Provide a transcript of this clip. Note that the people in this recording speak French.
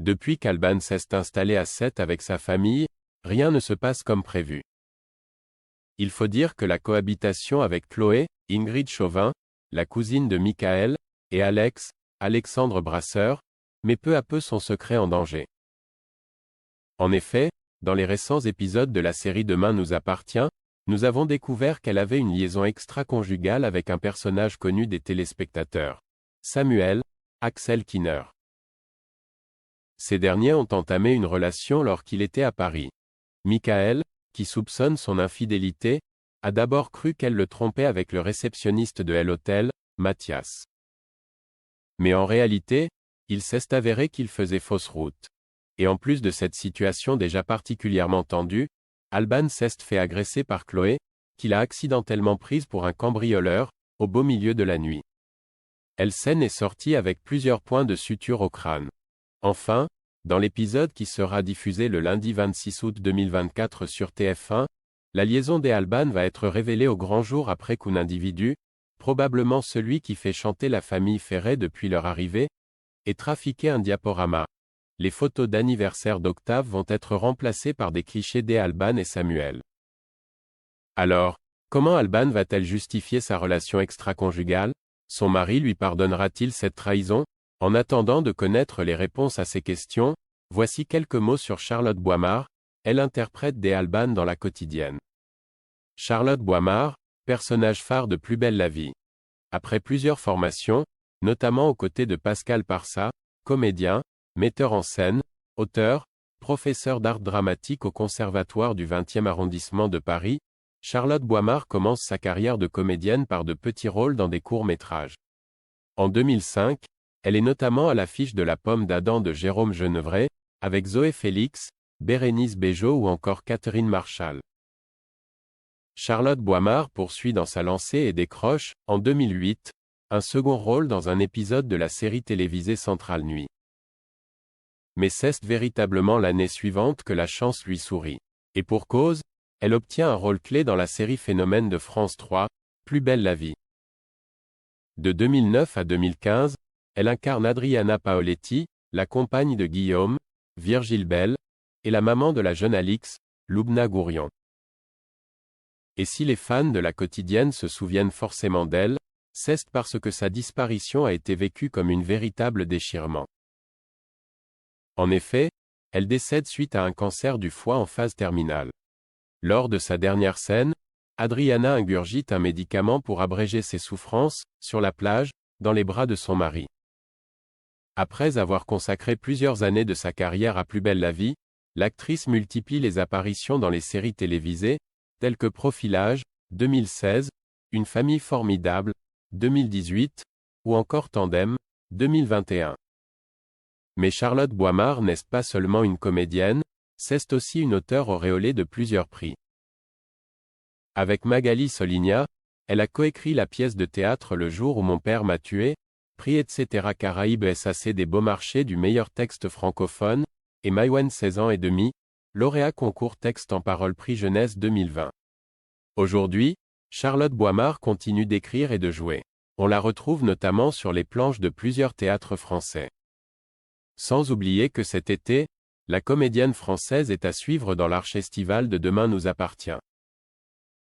Depuis qu'Alban s'est installé à Sète avec sa famille, rien ne se passe comme prévu. Il faut dire que la cohabitation avec Chloé, Ingrid Chauvin, la cousine de Michael, et Alex, Alexandre Brasseur, met peu à peu son secret en danger. En effet, dans les récents épisodes de la série Demain nous appartient, nous avons découvert qu'elle avait une liaison extra-conjugale avec un personnage connu des téléspectateurs. Samuel, Axel Kinner. Ces derniers ont entamé une relation lorsqu'il était à Paris. Michael, qui soupçonne son infidélité, a d'abord cru qu'elle le trompait avec le réceptionniste de l'hôtel, Mathias. Mais en réalité, il s'est avéré qu'il faisait fausse route. Et en plus de cette situation déjà particulièrement tendue, Alban s'est fait agresser par Chloé, qu'il a accidentellement prise pour un cambrioleur, au beau milieu de la nuit. Elle s'en est sortie avec plusieurs points de suture au crâne. Enfin, dans l'épisode qui sera diffusé le lundi 26 août 2024 sur TF1, la liaison des Alban va être révélée au grand jour après qu'un individu, probablement celui qui fait chanter la famille Ferré depuis leur arrivée, ait trafiqué un diaporama. Les photos d'anniversaire d'Octave vont être remplacées par des clichés des Alban et Samuel. Alors, comment Alban va-t-elle justifier sa relation extra-conjugale? Son mari lui pardonnera-t-il cette trahison? En attendant de connaître les réponses à ces questions, voici quelques mots sur Charlotte Boimard, elle interprète des Alban dans La Quotidienne. Charlotte Boimard, personnage phare de Plus belle la vie. Après plusieurs formations, notamment aux côtés de Pascal Parsat, comédien, metteur en scène, auteur, professeur d'art dramatique au Conservatoire du 20e arrondissement de Paris, Charlotte Boimard commence sa carrière de comédienne par de petits rôles dans des courts-métrages. En 2005, elle est notamment à l'affiche de La Pomme d'Adam de Jérôme Genevray, avec Zoé Félix, Bérénice Bejo ou encore Catherine Marchal. Charlotte Boimard poursuit dans sa lancée et décroche, en 2008, un second rôle dans un épisode de la série télévisée Centrale Nuit. Mais c'est véritablement l'année suivante que la chance lui sourit. Et pour cause, elle obtient un rôle clé dans la série Phénomène de France 3, Plus belle la vie. De 2009 à 2015, elle incarne Adriana Paoletti, la compagne de Guillaume, Virgile Bell, et la maman de la jeune Alix, Loubna Gourion. Et si les fans de La Quotidienne se souviennent forcément d'elle, c'est parce que sa disparition a été vécue comme une véritable déchirement. En effet, elle décède suite à un cancer du foie en phase terminale. Lors de sa dernière scène, Adriana ingurgite un médicament pour abréger ses souffrances, sur la plage, dans les bras de son mari. Après avoir consacré plusieurs années de sa carrière à Plus belle la vie, l'actrice multiplie les apparitions dans les séries télévisées, telles que Profilage, 2016, Une famille formidable, 2018, ou encore Tandem, 2021. Mais Charlotte Boimard n'est pas seulement une comédienne, c'est aussi une auteure auréolée de plusieurs prix. Avec Magali Soligna, elle a coécrit la pièce de théâtre Le jour où mon père m'a tué, prix etc. Caraïbes SAC des Beaumarchais du meilleur texte francophone, et Maïwenn 16 ans et demi, lauréat concours texte en parole prix jeunesse 2020. Aujourd'hui, Charlotte Boimard continue d'écrire et de jouer. On la retrouve notamment sur les planches de plusieurs théâtres français. Sans oublier que cet été, la comédienne française est à suivre dans l'Arche estivale de Demain nous appartient.